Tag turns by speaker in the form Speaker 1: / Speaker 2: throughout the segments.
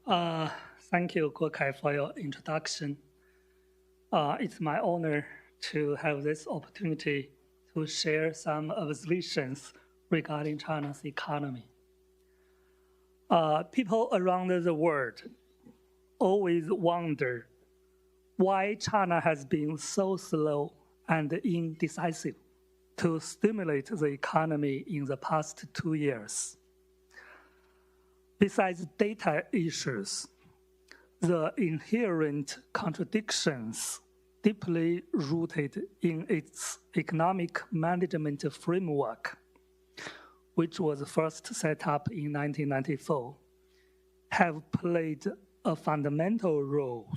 Speaker 1: Thank you, Guokai, for your introduction. It's my honor to have this opportunity to share some observations regarding China's economy. People around the world always wonder why China has been so slow and indecisive to stimulate the economy in the past 2 years. Besides data issues, the inherent contradictions deeply rooted in its economic management framework, which was first set up in 1994, have played a fundamental role.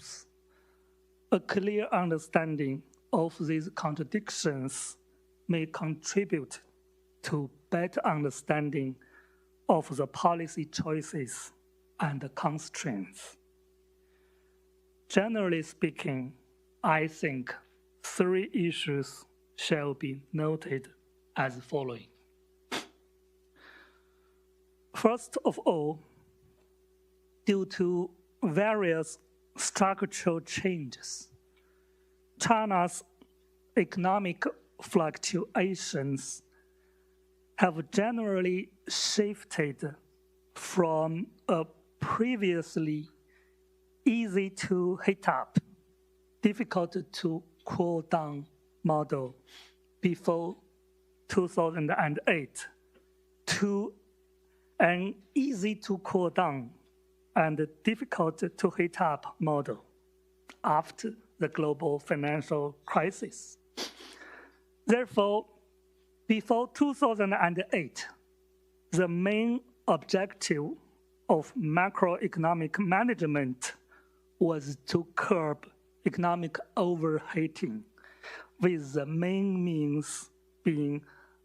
Speaker 1: A clear understanding of these contradictions may contribute to better understanding of the policy choices and constraints. Generally speaking, I think 3 issues shall be noted as following. First of all, due to various structural changes, China's economic fluctuations have generally shifted from a previously easy to hit up, difficult to cool down model before 2008 to an easy to cool down and difficult to hit up model after the global financial crisis. Therefore, before 2008, the main objective of macroeconomic management was to curb economic overheating, with the main means being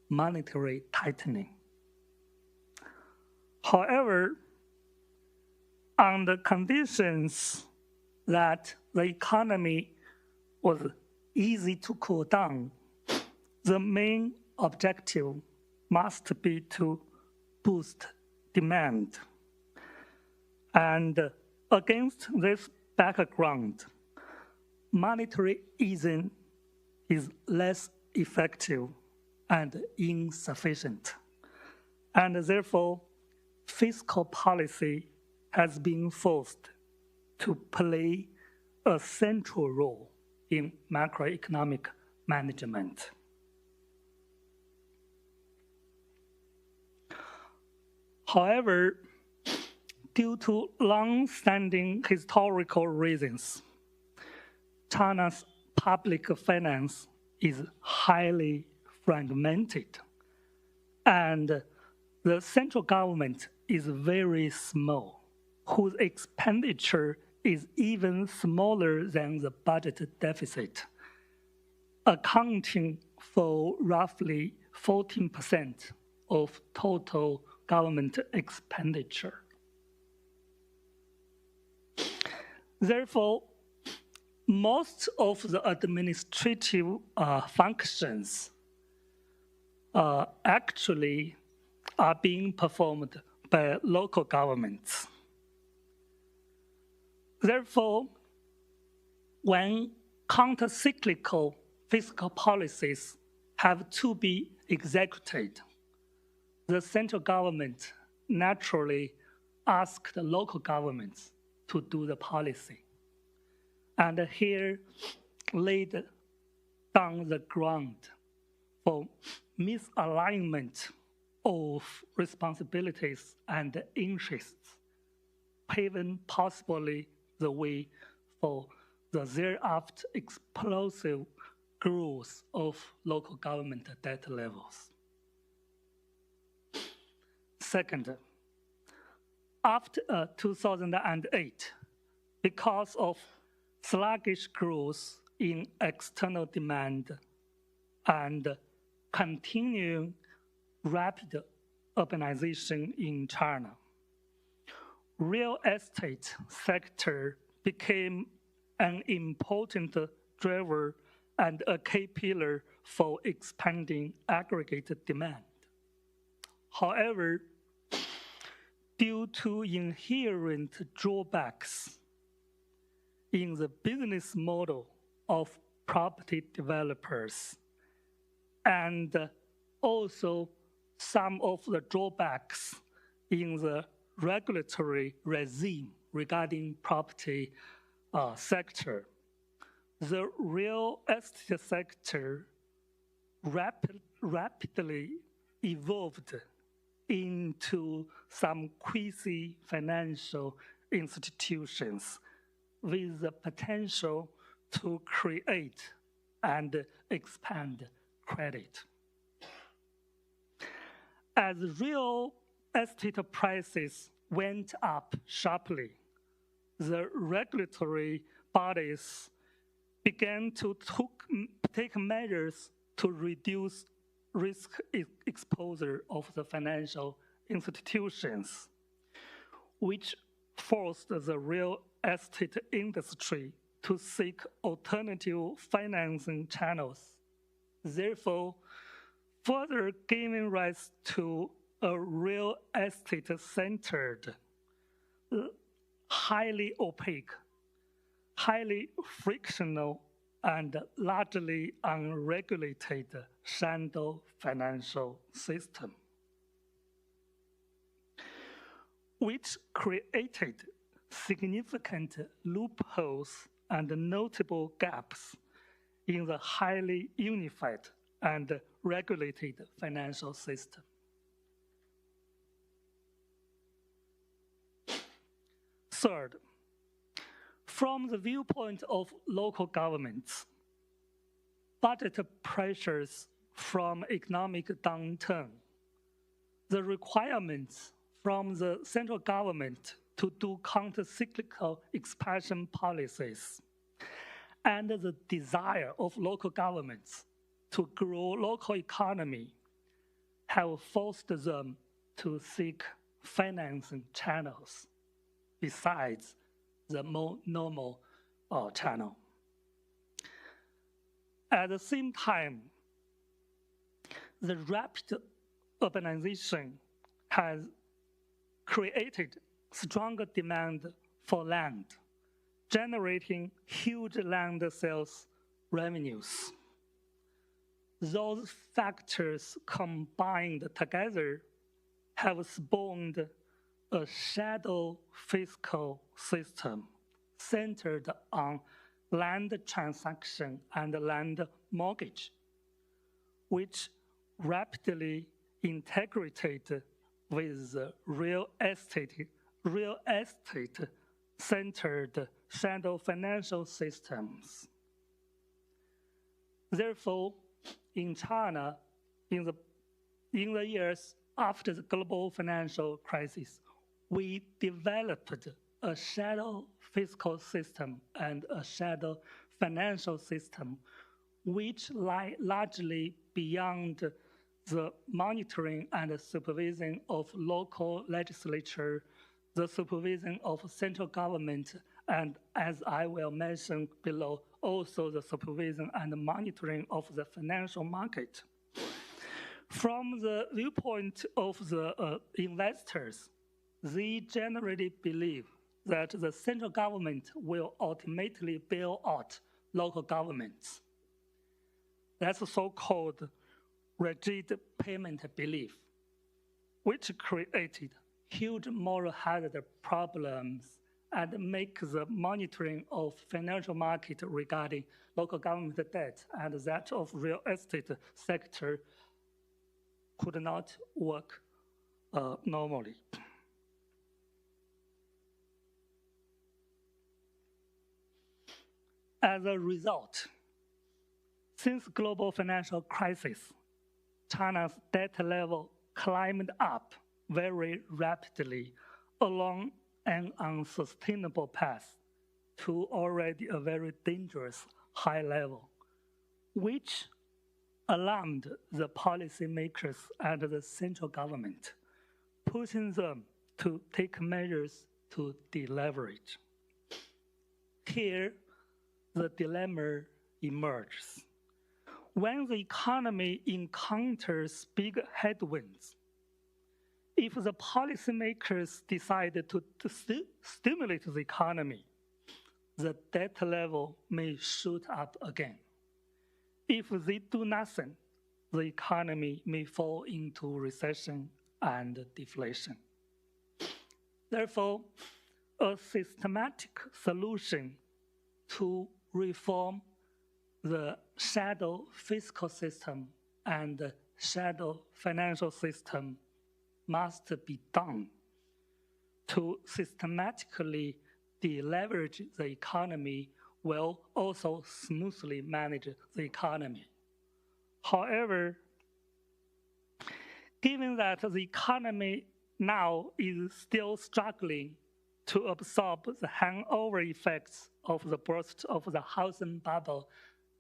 Speaker 1: monetary tightening. However, on the conditions that the economy was easy to cool down, the main objective must be to boost demand. And against this background, monetary easing is less effective and insufficient. And therefore, fiscal policy has been forced to play a central role in macroeconomic management. However, due to long-standing historical reasons, China's public finance is highly fragmented, and the central government is very small, whose expenditure is even smaller than the budget deficit, accounting for roughly 14% of total government expenditure. Therefore, most of the administrative functions actually are being performed by local governments. Therefore, when counter-cyclical fiscal policies have to be executed, the central government naturally asks the local governments to do the policy. And here laid down the ground for misalignment of responsibilities and interests, paving possibly the way for the thereafter explosive growth of local government debt levels. Second, after 2008, because of sluggish growth in external demand and continuing rapid urbanization in China, real estate sector became an important driver and a key pillar for expanding aggregate demand. However, due to inherent drawbacks in the business model of property developers, and also some of the drawbacks in the regulatory regime regarding property sector. The real estate sector rapidly evolved into some quasi-financial institutions with the potential to create and expand credit. As real estate prices went up sharply, the regulatory bodies began to take measures to reduce risk exposure of the financial institutions, which forced the real estate industry to seek alternative financing channels, therefore further giving rise to a real estate-centered, highly opaque, highly frictional, and largely unregulated shadow financial system, which created significant loopholes and notable gaps in the highly unified and regulated financial system. Third, from the viewpoint of local governments, budget pressures from economic downturn, the requirements from the central government to do counter-cyclical expansion policies, and the desire of local governments to grow local economy have forced them to seek financing channels besides the more normal channel. At the same time, the rapid urbanization has created stronger demand for land, generating huge land sales revenues. Those factors combined together have spawned a shadow fiscal system centered on land transaction and land mortgage, which rapidly integrated with real estate-centered shadow financial systems. Therefore, in China, in the years after the global financial crisis, we developed a shadow fiscal system and a shadow financial system, which lie largely beyond the monitoring and supervision of local legislature, the supervision of central government, and as I will mention below, also the supervision and monitoring of the financial market. From the viewpoint of the investors, they generally believe that the central government will ultimately bail out local governments. That's a so-called rigid payment belief, which created huge moral hazard problems and make the monitoring of financial market regarding local government debt and that of real estate sector could not work normally. As a result, since global financial crisis, China's debt level climbed up very rapidly along an unsustainable path to already a very dangerous high level, which alarmed the policymakers and the central government, pushing them to take measures to deleverage. Here, the dilemma emerges. When the economy encounters big headwinds, if the policymakers decide to stimulate the economy, the debt level may shoot up again. If they do nothing, the economy may fall into recession and deflation. Therefore, a systematic solution to reform the shadow fiscal system and shadow financial system must be done to systematically deleverage the economy while also smoothly manage the economy. However, given that the economy now is still struggling to absorb the hangover effects of the burst of the housing bubble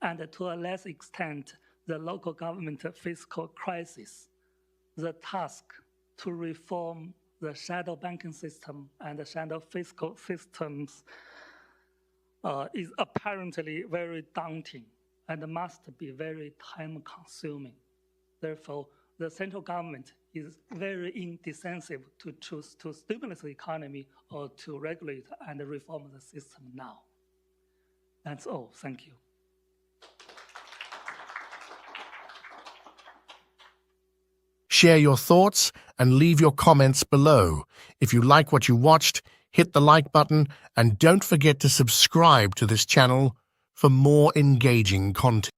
Speaker 1: and to a less extent the local government fiscal crisis, the task to reform the shadow banking system and the shadow fiscal systems is apparently very daunting and must be very time-consuming. Therefore, the central government is very indecisive to choose to stimulate the economy or to regulate and reform the system now. That's all. Thank you.
Speaker 2: Share your thoughts and leave your comments below. If you like what you watched, hit the like button and don't forget to subscribe to this channel for more engaging content.